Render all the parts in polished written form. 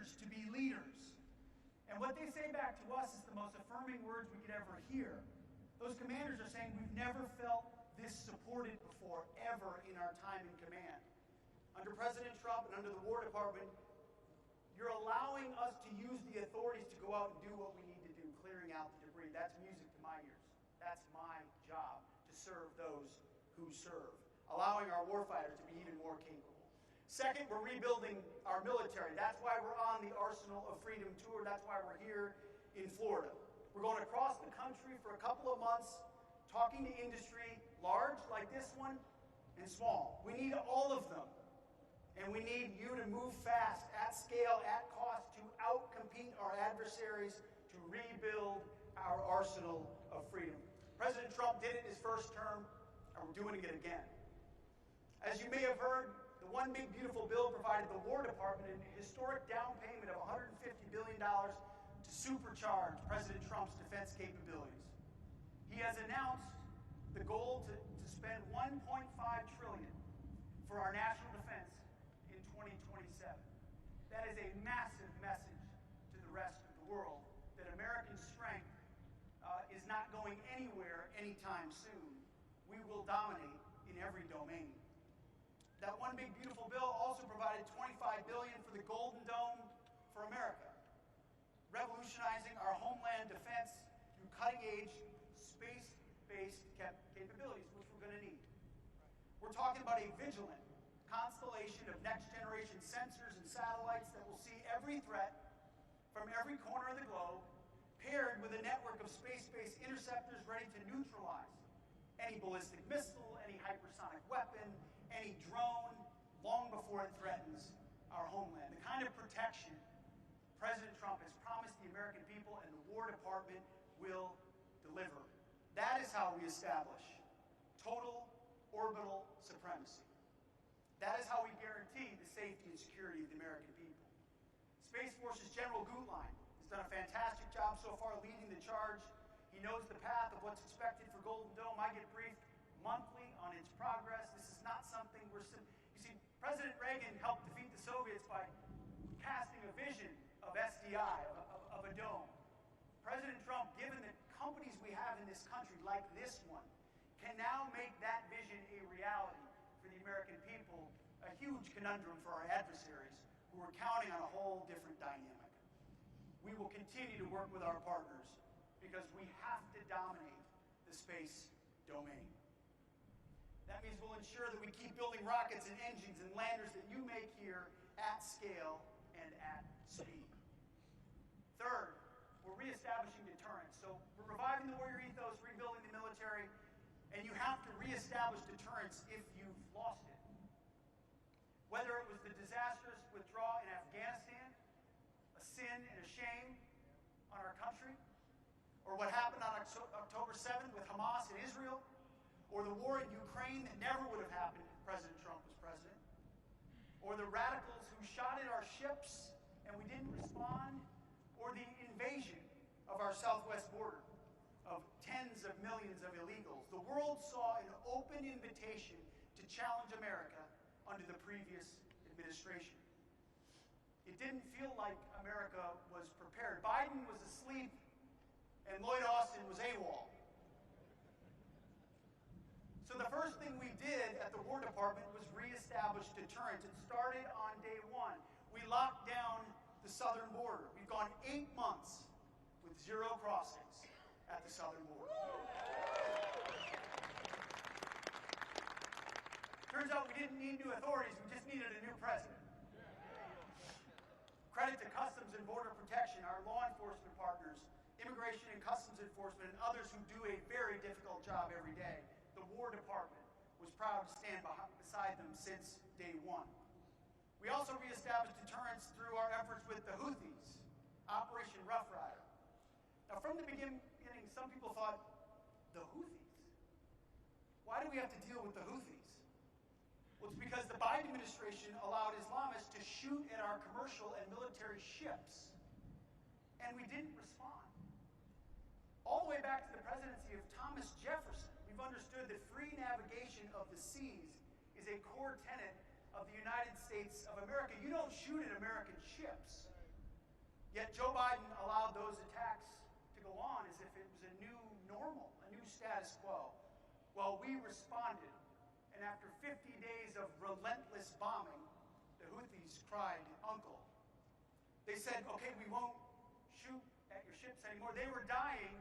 leaders to be leaders. And what they say back to us is the most affirming words we could ever hear. Those commanders are saying, we've never felt this supported before, ever in our time in command. Under President Trump and under the War Department, you're allowing us to use the authorities to go out and do what we need to do, clearing out the debris. That's music to my ears. That's my job, to serve those who serve, allowing our warfighters to be even more capable. Second, we're rebuilding our military. That's why we're on the Arsenal of Freedom tour. That's why we're here in Florida. We're going across the country for a couple of months, talking to industry, large like this one, and small. We need all of them. And we need you to move fast, at scale, at cost, to outcompete our adversaries, to rebuild our arsenal of freedom. President Trump did it in his first term, and we're doing it again. As you may have heard, the One Big Beautiful Bill provided the War Department an historic down payment of $150 billion to supercharge President Trump's defense capabilities. He has announced the goal to spend $1.5 trillion for our national defense in 2027. That is a massive message to the rest of the world that American strength is not going anywhere anytime soon. We will dominate in every domain. That One Big Beautiful Bill also provided $25 billion for the Golden Dome for America, revolutionizing our homeland defense through cutting-edge space-based capabilities, which we're going to need. We're talking about a vigilant constellation of next-generation sensors and satellites that will see every threat from every corner of the globe, paired with a network of space-based interceptors ready to neutralize any ballistic missile, any hypersonic weapon, any drone, long before it threatens our homeland. The kind of protection President Trump has promised the American people and the War Department will deliver. That is how we establish total orbital supremacy. That is how we guarantee the safety and security of the American people. Space Force's General Gutlein has done a fantastic job so far leading the charge. He knows the path of what's expected for Golden Dome. I get briefed monthly on its progress. This is not something you see, President Reagan helped defeat the Soviets by casting a vision of SDI, of a dome. President Trump, given the companies we have in this country, like this one, can now make that vision a reality for the American people, a huge conundrum for our adversaries who are counting on a whole different dynamic. We will continue to work with our partners because we have to dominate the space domain. That means we'll ensure that we keep building rockets and engines and landers that you make here at scale and at speed. Third, we're reestablishing deterrence. So we're reviving the warrior ethos, rebuilding the military, and you have to reestablish deterrence if you've lost it. Whether it was the disastrous withdrawal in Afghanistan, a sin and a shame on our country, or what happened on October 7th with Hamas and Israel, or the war in Ukraine that never would have happened if President Trump was president, or the radicals who shot at our ships and we didn't respond, or the invasion of our southwest border of tens of millions of illegals. The world saw an open invitation to challenge America under the previous administration. It didn't feel like America was prepared. Biden was asleep and Lloyd Austin was AWOL. So the first thing we did at the War Department was reestablish deterrence. It started on day one. We locked down the southern border. We've gone 8 months with 0 crossings at the southern border. Turns out we didn't need new authorities, we just needed a new president. Credit to Customs and Border Protection, our law enforcement partners, Immigration and Customs Enforcement, and others who do a very difficult job every day. The War Department was proud to stand beside them since day one. We also reestablished deterrence through our efforts with the Houthis, Operation Rough Rider. Now, from the beginning, some people thought, the Houthis? Why do we have to deal with the Houthis? Well, it's because the Biden administration allowed Islamists to shoot at our commercial and military ships, and we didn't respond. All the way back to the presidency of Thomas Jefferson, we've understood that free navigation of the seas is a core tenet of the United States of America. You don't shoot at American ships Yet Joe Biden allowed those attacks to go on as if it was a new normal, a new status quo. Well, we responded, and after 50 days of relentless bombing, the Houthis cried uncle. They said, okay, we won't shoot at your ships anymore. They were dying,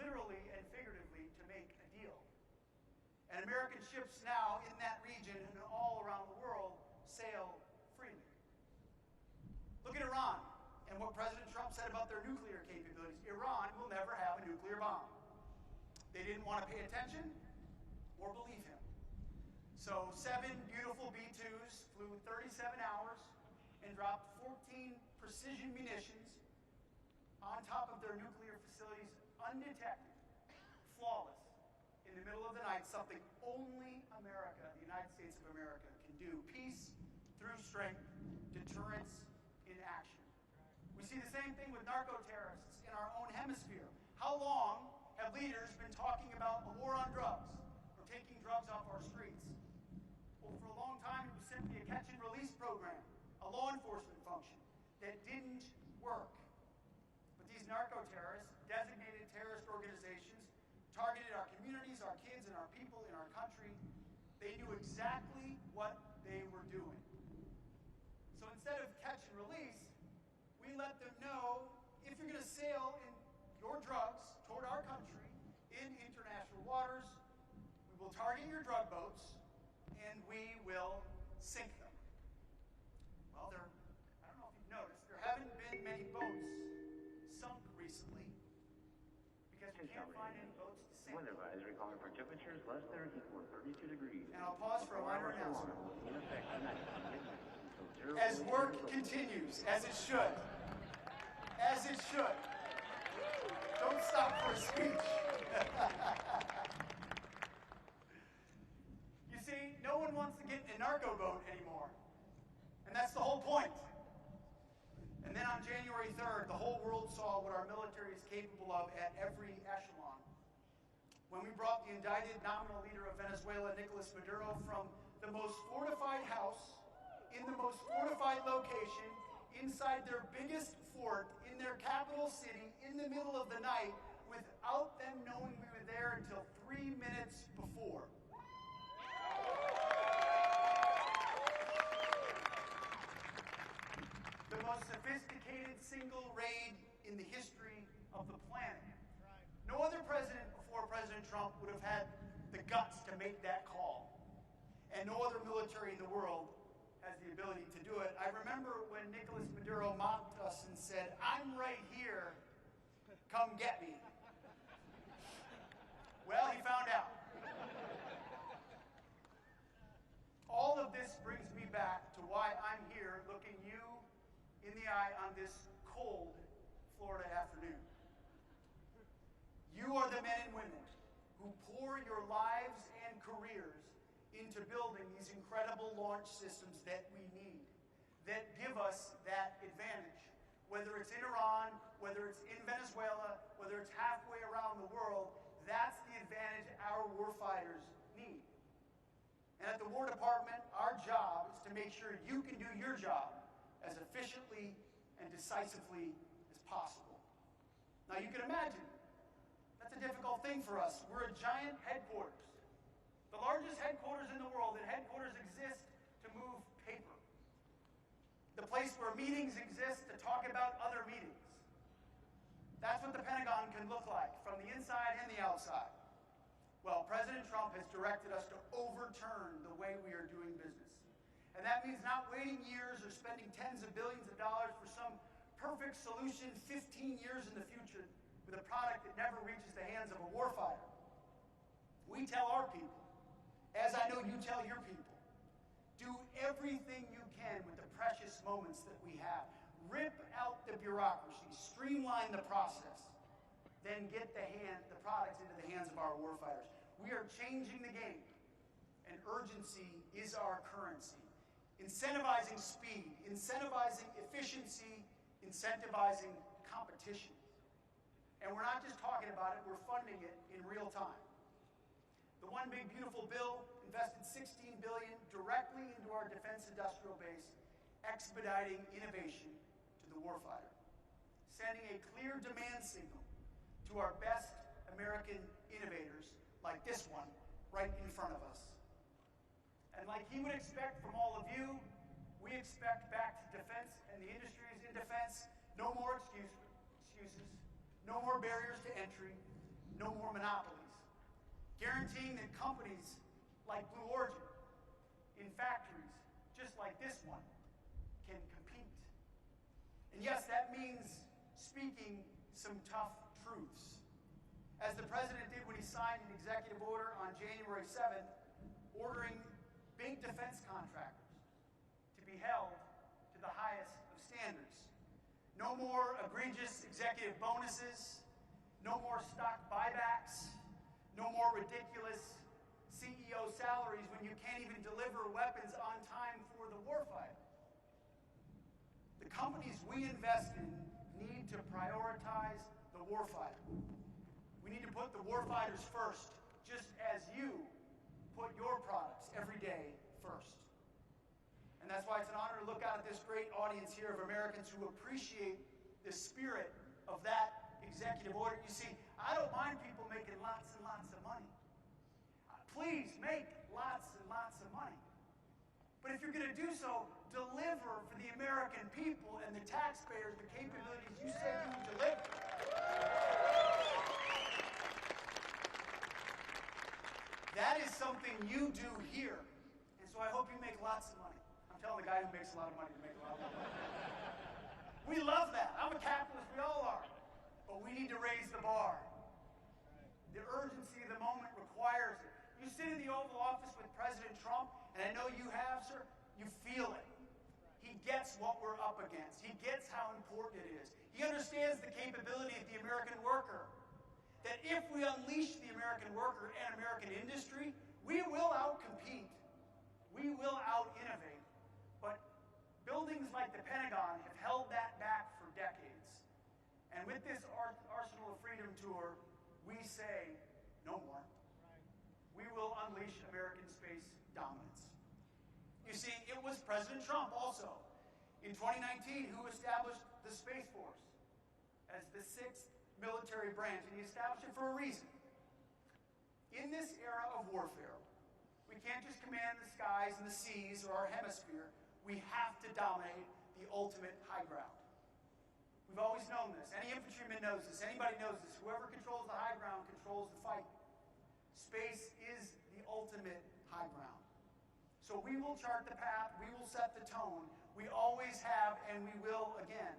literally and figuratively, to make a deal. And American ships now in that region and all around the world sail freely. Look at Iran and what President Trump said about their nuclear capabilities. Iran will never have a nuclear bomb. They didn't want to pay attention or believe him. So 7 beautiful B-2s flew 37 hours and dropped 14 precision munitions on top of their nuclear facilities undetected, flawless, in the middle of the night, something only America, the United States of America, can do. Peace through strength, deterrence in action. We see the same thing with narco-terrorists in our own hemisphere. How long have leaders been talking about a war on drugs or taking drugs off our streets? Well, for a long time, it was simply a catch-and-release program, a law enforcement function that didn't work. But these narco-terrorists, designated terrorist organizations, targeted our communities, our kids, and our people in our country. They knew exactly what they were doing. So instead of catch and release, we let them know, if you're going to sail in your drugs toward our country in international waters, we will target your drug boats and we will sink them. Well, I don't know if you've noticed, there haven't been many boats sunk recently because we can't find any boats to sink. Weather advisory calling for temperatures less than or equal to 32 degrees. And I'll pause for a minor announcement. As work continues, as it should. As it should. Don't stop for a speech. You see, no one wants to get in a narco boat anymore. And that's the whole point. And then on January 3rd, the whole world saw what our military is capable of at every echelon. When we brought the indicted nominal leader of Venezuela, Nicolas Maduro, from the most fortified house in the most fortified location inside their biggest fort in their capital city in the middle of the night without them knowing we were there until 3 minutes before. The most sophisticated single raid in the history of the planet. No other president before President Trump would have had the guts to make that call. And no other military in the world has the ability to do it. I remember when Nicolas Maduro mocked us and said, "I'm right here, come get me." Well, he found out. All of this brings me back to why I'm here looking you in the eye on this cold Florida afternoon. You are the men and women who pour your lives and careers into building these incredible launch systems that we need, that give us that advantage. Whether it's in Iran, whether it's in Venezuela, whether it's halfway around the world, that's the advantage our warfighters need. And at the War Department, our job is to make sure you can do your job as efficiently and decisively as possible. Now you can imagine, that's a difficult thing for us. We're a giant headquarters. The largest headquarters in the world, and headquarters exist to move paper. The place where meetings exist to talk about other meetings. That's what the Pentagon can look like, from the inside and the outside. Well, President Trump has directed us to overturn the way we are doing business. And that means not waiting years or spending tens of billions of dollars for some perfect solution 15 years in the future with a product that never reaches the hands of a warfighter. We tell our people, as I know you tell your people, do everything you can with the precious moments that we have. Rip out the bureaucracy, streamline the process, then get the products into the hands of our warfighters. We are changing the game, and urgency is our currency. Incentivizing speed, incentivizing efficiency, incentivizing competition. And we're not just talking about it, we're funding it in real time. The One Big Beautiful Bill invested $16 billion directly into our defense industrial base, expediting innovation to the warfighter. sending a clear demand signal to our best American innovators, like this one, right in front of us. And like he would expect from all of you, we expect back to defense and the industries in defense, no more excuses, no more barriers to entry, no more monopolies. Guaranteeing that companies like Blue Origin, in factories just like this one, can compete. And yes, that means speaking some tough truths. As the president did when he signed an executive order on January 7th, ordering big defense contractors to be held to the highest of standards. No more egregious executive bonuses, no more stock buybacks, no more ridiculous CEO salaries when you can't even deliver weapons on time for the warfighter. The companies we invest in need to prioritize the warfighter. We need to put the warfighters first, just as you put your products every day first. And that's why it's an honor to look out at this great audience here of Americans who appreciate the spirit of that executive order. You see, I don't mind people making lots and lots of money. Please make lots and lots of money. But if you're going to do so, deliver for the American people and the taxpayers the capabilities you said you would deliver. That is something you do here. And so I hope you make lots of money. I'm telling the guy who makes a lot of money to make a lot of money. We love that. I'm a capitalist. We all are. But we need to raise the bar. The urgency of the moment requires it. You sit in the Oval Office with President Trump, and I know you have, sir, you feel it. He gets what we're up against. He gets how important it is. He understands the capability of the American worker. That if we unleash the American worker and American industry, we will outcompete. We will out-innovate. But buildings like the Pentagon have held that back for decades. And with this Arsenal of Freedom tour, we say no more. We will unleash American space dominance. You see, it was President Trump also, in 2019, who established the Space Force as the 6th military branch, and he established it for a reason. In this era of warfare, we can't just command the skies and the seas or our hemisphere. We have to dominate the ultimate high ground. We've always known this. Any infantryman knows this. Anybody knows this. Whoever controls the high ground controls the fight. Space is the ultimate high ground. So we will chart the path. We will set the tone. We always have, and we will again.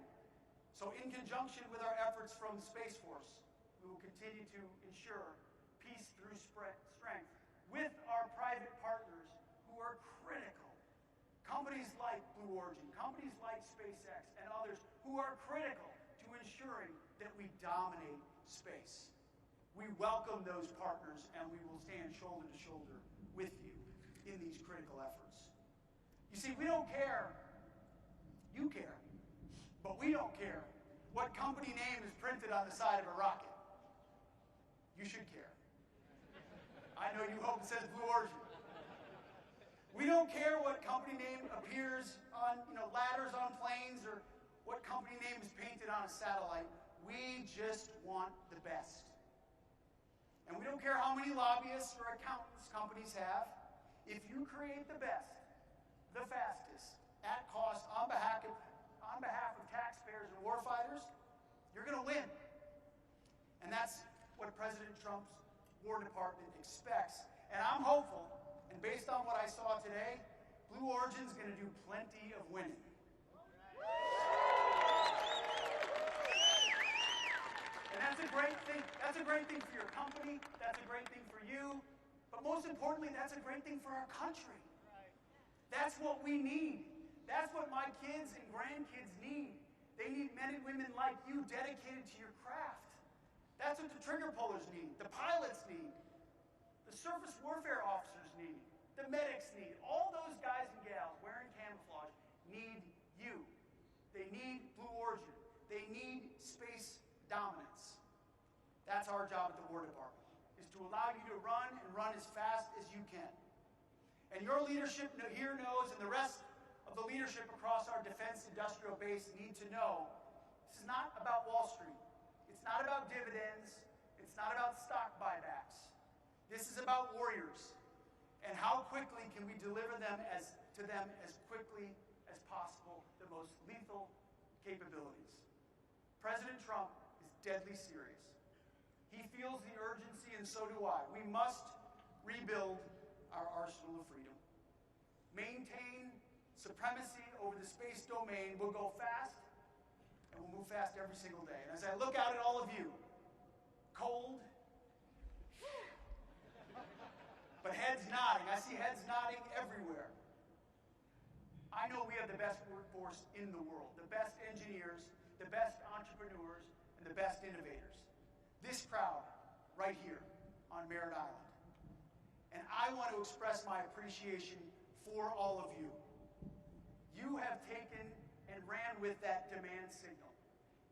So in conjunction with our efforts from the Space Force, we will continue to ensure peace through strength with our private partners who are critical. Companies like Blue Origin, companies like SpaceX, and others who are critical to ensuring that we dominate space. We welcome those partners, and we will stand shoulder to shoulder with you in these critical efforts. You see, we don't care. You care. But we don't care what company name is printed on the side of a rocket. You should care. I know you hope it says Blue Origin. We don't care what company name appears on ladders on planes or what company name is painted on a satellite. We just want the best. And we don't care how many lobbyists or accountants companies have. If you create the best, the fastest, at cost, on behalf of taxpayers and warfighters, you're going to win. And that's what President Trump's War Department expects. And I'm hopeful, and based on what I saw today, Blue Origin's going to do plenty of winning. And that's a great thing. That's a great thing for your company. That's a great thing for you. But most importantly, that's a great thing for our country. That's what we need. That's what my kids and grandkids need. They need men and women like you dedicated to your craft. That's what the trigger pullers need, the pilots need, the surface warfare officers need, the medics need. All those guys and gals wearing camouflage need you. They need Blue Origin. They need space dominance. That's our job at the War Department, is to allow you to run and run as fast as you can. And your leadership here knows, and the rest of the leadership across our defense industrial base need to know This is not about Wall Street. It's not about dividends. It's not about stock buybacks. This is about warriors. And how quickly can we deliver to them as quickly as possible the most lethal capabilities. President Trump is deadly serious. He feels the urgency, and so do I. We must rebuild our arsenal of freedom. Maintain supremacy over the space domain. We'll go fast, and we'll move fast every single day. And as I look out at all of you, cold, but heads nodding. I see heads nodding everywhere. I know we have the best workforce in the world, the best engineers, the best entrepreneurs, and the best innovators. This crowd right here on Merritt Island. And I want to express my appreciation for all of you. You have taken and ran with that demand signal.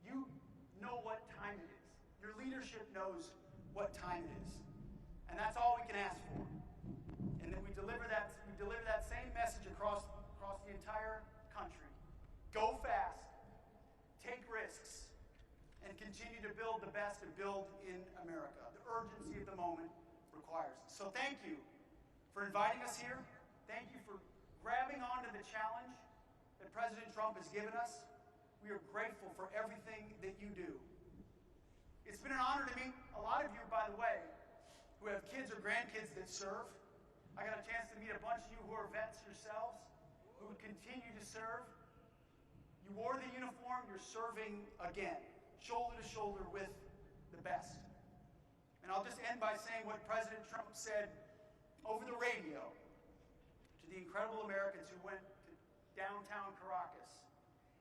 You know what time it is. Your leadership knows what time it is. And that's all we can ask for. And that we deliver that same message across the entire country. Go fast, take risks, and continue to build the best and build in America. The urgency of the moment requires it. So thank you for inviting us here. Thank you for grabbing onto the challenge that President Trump has given us. We are grateful for everything that you do. It's been an honor to meet a lot of you, by the way, who have kids or grandkids that serve. I got a chance to meet a bunch of you who are vets yourselves, who would continue to serve. You wore the uniform, you're serving again, shoulder to shoulder with the best. And I'll just end by saying what President Trump said over the radio to the incredible Americans who went to downtown Caracas.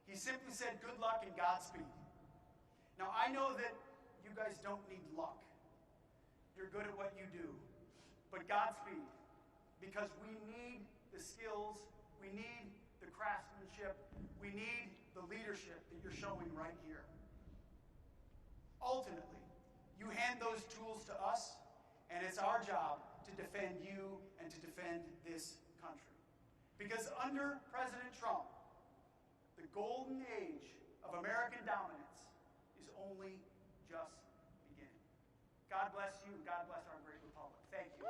He simply said, good luck and Godspeed. Now, I know that you guys don't need luck. You're good at what you do. But Godspeed, because we need the skills, we need the craftsmanship, we need the leadership that you're showing right here. Ultimately, you hand those tools to us, and it's our job to defend you and to defend this country. Because under President Trump, the golden age of American dominance is only just beginning. God bless you, and God bless our great republic. Thank you.